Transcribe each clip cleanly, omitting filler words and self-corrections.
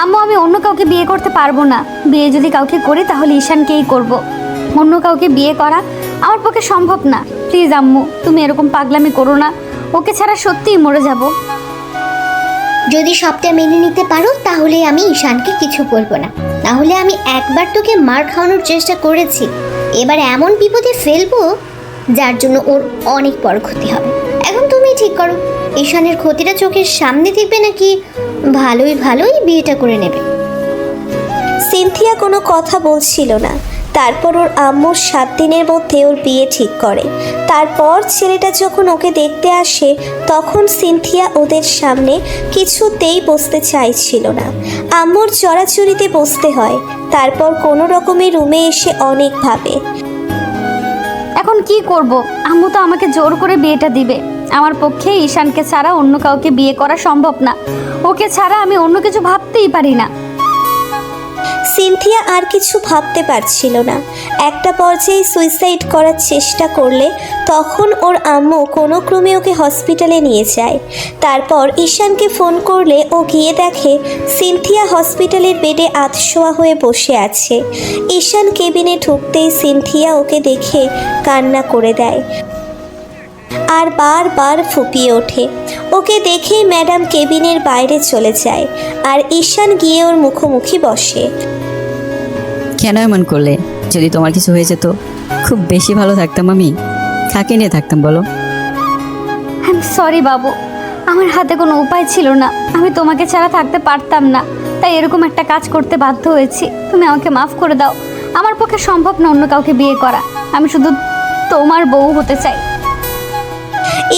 আম্মু আমি অন্য কাউকে বিয়ে করতে পারবো না। বিয়ে যদি কাউকে করি তাহলে ঈশানকেই করব। অন্য কাউকে বিয়ে করা আমার পক্ষে সম্ভব না। প্লিজ আম্মু তুমি এরকম পাগলামি করো না, ওকে ছাড়া সত্যিই মরে যাব। যদি সবটা মেনে নিতে পারো তাহলে আমি ঈশানকে কিছু বলবো না। তাহলে আমি একবার তোকে মার খাওয়ানোর চেষ্টা করেছি, এবার এমন বিপদে ফেলবো যার জন্য ওর অনেক বড় ক্ষতি হবে। এখন তুমি ঠিক করো, ঈশানের ক্ষতিটা চোখের সামনে দেখবে নাকি ভালোই ভালোই বিয়েটা করে নেবে। সিনথিয়া কোনো কথা বলছিল না। তারপর ওর আম্মুর 7 দিনের মধ্যে ওর বিয়ে ঠিক করে। তারপর ছেলেটা যখন ওকে দেখতে আসে তখন সিনথিয়া ওদের সামনে কিছুতেই বসতে চাইছিল না। আম্মুর চড়াচড়িতে বসতে হয়। তারপর কোনো রকমে রুমে এসে অনেক ভাবে। এখন কি করব? আম্মু তো আমাকে জোর করে বিয়েটা দিবে। আমার পক্ষে ঈশানকে ছাড়া অন্য কাউকে বিয়ে করা সম্ভব না। ওকে ছাড়া আমি অন্য কিছু ভাবতেই পারি না। সিনথিয়া আর কিছু ভাবতে পারছিল না। একটা পর্যায়ে সুইসাইড করার চেষ্টা করলে তখন ওর আম্মু কোনো ক্রমে ওকে হসপিটালে নিয়ে যায়। তারপর ঈশানকে ফোন করলে ও গিয়ে দেখে সিনথিয়া হসপিটালের বেডে আধশোয়া হয়ে বসে আছে। ঈশান কেবিনে ঢুকতেই সিনথিয়া ওকে দেখে কান্না করে দেয় আর বারবার ফুপিয়ে ওঠে। ওকে দেখেই ম্যাডাম কেবিনের বাইরে চলে যায় আর ঈশান গিয়ে ওর মুখোমুখি বসে। কেন এমন করলে? যদি তোমার কিছু হয়ে যেত খুব বেশি ভালো থাকতাম আমি। কাকে নিয়ে থাকতাম বলো? আই এম সরি বাবু, আমার হাতে কোনো উপায় ছিল না। আমি তোমাকে ছাড়া থাকতে পারতাম না, তাই এরকম একটা কাজ করতে বাধ্য হয়েছি। তুমি আমাকে মাফ করে দাও। আমার পক্ষে সম্ভব না অন্য কাউকে বিয়ে করা। আমি শুধু তোমার বউ হতে চাই।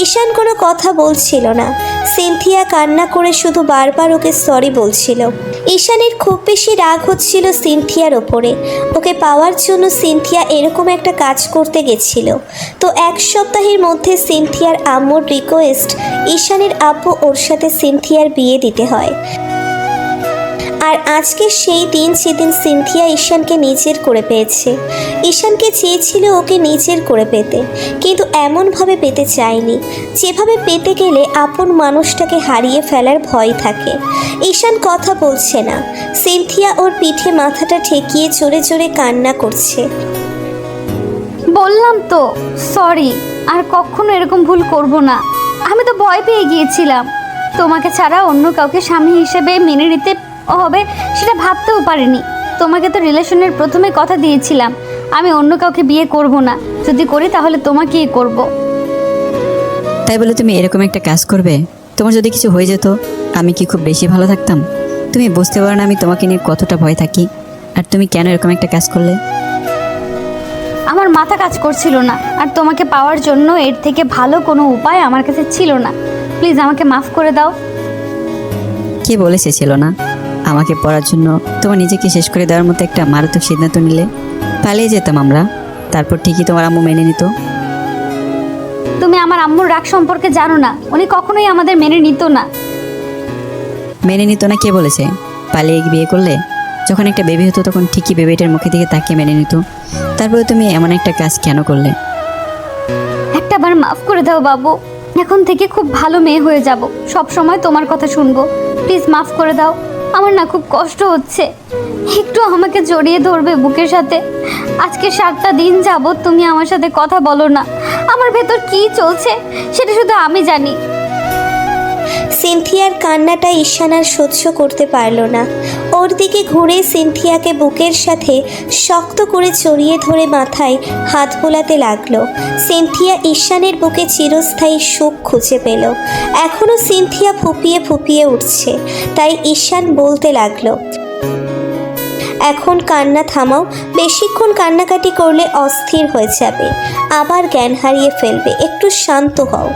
ঈশান কোনো কথা বলছিল না। সিনথিয়া কান্না করে শুধু বারবার ওকে সরি বলছিল। ঈশানের খুব বেশি রাগ হচ্ছিল সিনথিয়ার ওপরে। ওকে পাওয়ার জন্য সিনথিয়া এরকম একটা কাজ করতে গেছিল। তো 1 সপ্তাহের মধ্যে সিনথিয়ার আম্মুর রিকোয়েস্ট ঈশানের আব্বু ওর সাথে সিনথিয়ার বিয়ে দিতে হয়। আর আজকে সেই দিন যেদিন সিনথিয়া ঈশানকে নিজের করে পেয়েছে। ঈশানকে চেয়েছিল ওকে নিজের করে পেতে, কিন্তু এমনভাবে পেতে চায়নি যেভাবে পেতে গেলে আপন মানুষটাকে হারিয়ে ফেলার ভয় থাকে। ঈশান কথা বলছে না। সিনথিয়া ওর পিঠে মাথাটা ঠেকিয়ে জোরে জোরে কান্না করছে। বললাম তো সরি, আর কখনো এরকম ভুল করব না। আমি তো ভয় পেয়ে গিয়েছিলাম। তোমাকে ছাড়া অন্য কাউকে স্বামী হিসেবে মেনে নিতে হবে সেটা ভাবতেও পারিনি। তোমাকে তো রিলেশনের প্রথমে কথা দিয়েছিলাম আমি অন্য কাউকে বিয়ে করব না। যদি করি তাহলে তোমাকেই করব। তাই বলে তুমি এরকম একটা কাজ করবে? তোমার যদি কিছু হয়ে যেত আমি কি খুব বেশি ভালো থাকতাম? তুমি বুঝতে পারো না আমি তোমাকে নিয়ে কতটা ভয় থাকি। আর তুমি কেন এরকম একটা কাজ করলে? আমার মাথা কাজ করছিল না, আর তোমাকে পাওয়ার জন্য এর থেকে ভালো কোনো উপায় আমার কাছে ছিল না। প্লিজ আমাকে মাফ করে দাও। কে বলেছে ছিল না? আমাকে পড়ার জন্য তোমার নিজেকে শেষ করে দেওয়ার মতো একটা মারাত্মক সিদ্ধান্ত নিলে পালিয়ে যেতাম আমরা। তারপর ঠিকই তোমার আম্মু মেনে নিত। তুমি আমার আম্মুর রাগ সম্পর্কে জানো না। উনি কখনোই আমাদের মেনে নিত না। মেনে নিত না কে বলেছে? পালিয়ে বিয়ে করলে যখন একটা বেবি হতো তখন ঠিকই বেবিটার মুখে দিকে তাকিয়ে মেনে নিত। তারপরে তুমি এমন একটা কাজ কেন করলে? একটাবার মাফ করে দাও বাবু। এখন থেকে খুব ভালো মেয়ে হয়ে যাব, সব সময় তোমার কথা শুনবো। প্লিজ মাফ করে দাও। আমার না খুব কষ্ট হচ্ছে। একটু আমাকে জড়িয়ে ধরবে বুকের সাথে। আজকে 7টা দিন যাবত তুমি আমার সাথে কথা বলো না। আমার ভেতর কি চলছে সেটা শুধু আমি জানি। সিনথিয়ার কান্নাটা ঈশান আর সহ্য করতে পারল না। ওর দিকে ঘুরে সিনথিয়াকে বুকের সাথে শক্ত করে জড়িয়ে ধরে মাথায় হাত বোলাতে লাগলো। সিনথিয়া ঈশানের বুকে চিরস্থায়ী সুখ খুঁজে পেল। এখনও সিনথিয়া ফুপিয়ে ফুপিয়ে উঠছে। তাই ঈশান বলতে লাগলো, এখন কান্না থামাও। বেশিক্ষণ কান্নাকাটি করলে অস্থির হয়ে যাবে, আবার জ্ঞান হারিয়ে ফেলবে। একটু শান্ত হও।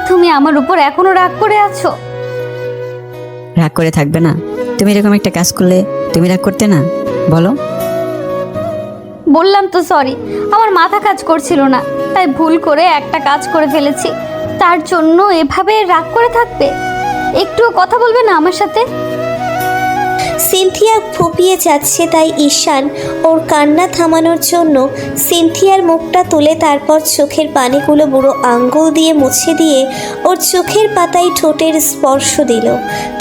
তুমি আমার উপর এখনো রাগ করে আছো? রাগ করে থাকবে না? তুমি এরকম একটা কাজ করলে তুমি রাগ করতে না? বলো। বললাম তো সরি, আমার মাথা কাজ করছিল না, তাই ভুল করে একটা কাজ করে ফেলেছি। তার জন্য এভাবে রাগ করে থাকবে? একটুও কথা বলবে না আমার সাথে? সিনথিয়া ফুপিয়ে যাচ্ছে, তাই ঈশান ওর কান্না থামানোর জন্য সিনথিয়ার মুখটা তুলে তারপর চোখের পানিগুলো বুড়ো আঙ্গুল দিয়ে মুছে দিয়ে ওর চোখের পাতায় ঠোঁটের স্পর্শ দিল।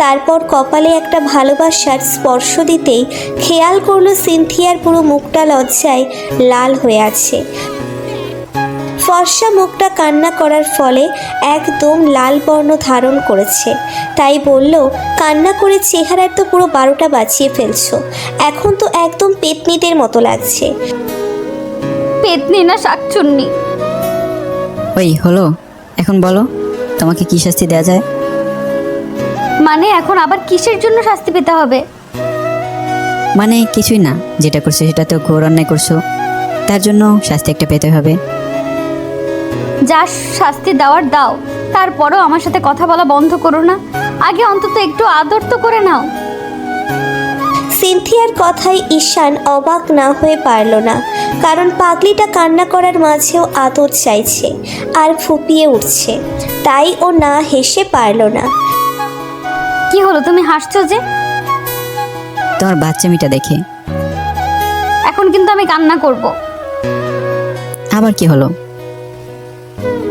তারপর কপালে একটা ভালোবাসার স্পর্শ দিতেই খেয়াল করলো সিনথিয়ার পুরো মুখটা লজ্জায় লাল হয়ে আছে। ফর্সা মুখটা কান্না করার ফলে একদম লাল বর্ণ ধারণ করেছে। তাই বলল, কান্না করে চেহারার তো পুরো 12টা বাজিয়ে ফেলছো, এখন তো একদম পেতনিদের মতো লাগছে। পেতনি না শাকচুন্নি। ওই হলো, এখন বলো তোমাকে কি শাস্তি দেওয়া যায়? মানে এখন আবার কিসের জন্য শাস্তি পেতে হবে? মানে কিছুই না, যেটা করছো সেটা তো ঘোর অন্যায় করছো, তার জন্য শাস্তি একটা পেতে হবে। যা শাস্তি দেওয়ার দাও, তারপরেও আমার সাথে কথা বলা বন্ধ করো না। আগে অন্তত একটু আদর তো করে নাও। সিনথিয়ার কথায় ঈশান অবাক না হয়ে পারল না, কারণ পাগলিটা কান্না করার মাঝেও আদর চাইছে আর ফুপিয়ে উঠছে, তাই ও না হেসে পারল না। কি হলো, তুমি হাসছো যে? তোমার বাচ্চামিটা দেখে। এখন কিন্তু আমি কান্না করব। আবার কি হলো?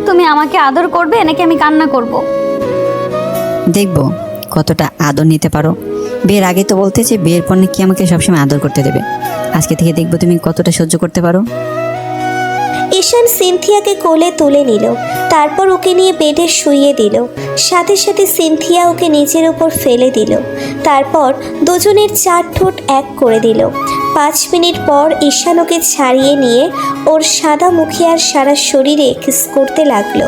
তুমি আমাকে আদর করবে নাকি আমি কান্না করব? দেখবো কতটা আদর নিতে পারো। বিয়ের আগে তো বলতে যে বিয়ের পর নাকি আমাকে সবসময় আদর করতে দেবে, আজকে থেকে দেখবো তুমি কতটা সহ্য করতে পারো। ঈশান সিনথিয়াকে কোলে তুলে নিল, তারপর ওকে নিয়ে বেডে শুইয়ে দিল। সাথে সাথে সিনথিয়া ওকে নিচের উপর ফেলে দিল, তারপর দুজনের 4 ঠোঁট এক করে দিল। 5 মিনিট পর ঈশান ওকে ছাড়িয়ে নিয়ে ওর সাদা মুখে আর সারা শরীরে কিস করতে লাগলো।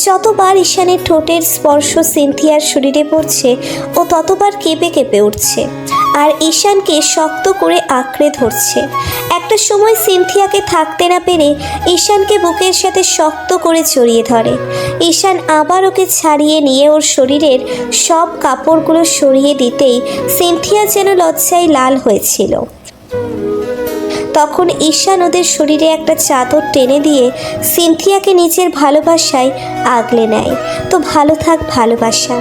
যতবার ঈশানের ঠোঁটের স্পর্শ সিনথিয়ার শরীরে পড়ছে ও ততবার কেঁপে কেঁপে উঠছে আর ঈশানকে শক্ত করে আঁকড়ে ধরছে। একটা সময় সিনথিয়াকে থাকতে না পেরে ঈশানকে বুকের সাথে শক্ত করে জড়িয়ে ধরে। ঈশান আবার ওকে ছাড়িয়ে নিয়ে ওর শরীরের সব কাপড়গুলো সরিয়ে দিতেই সিনথিয়া যেন লজ্জায় লাল হয়েছিল। তখন ঈশান ওদের শরীরে একটা চাদর টেনে দিয়ে সিনথিয়াকে নিজের ভালোবাসায় আগলে নেয়। তো ভালো থাক ভালোবাসা।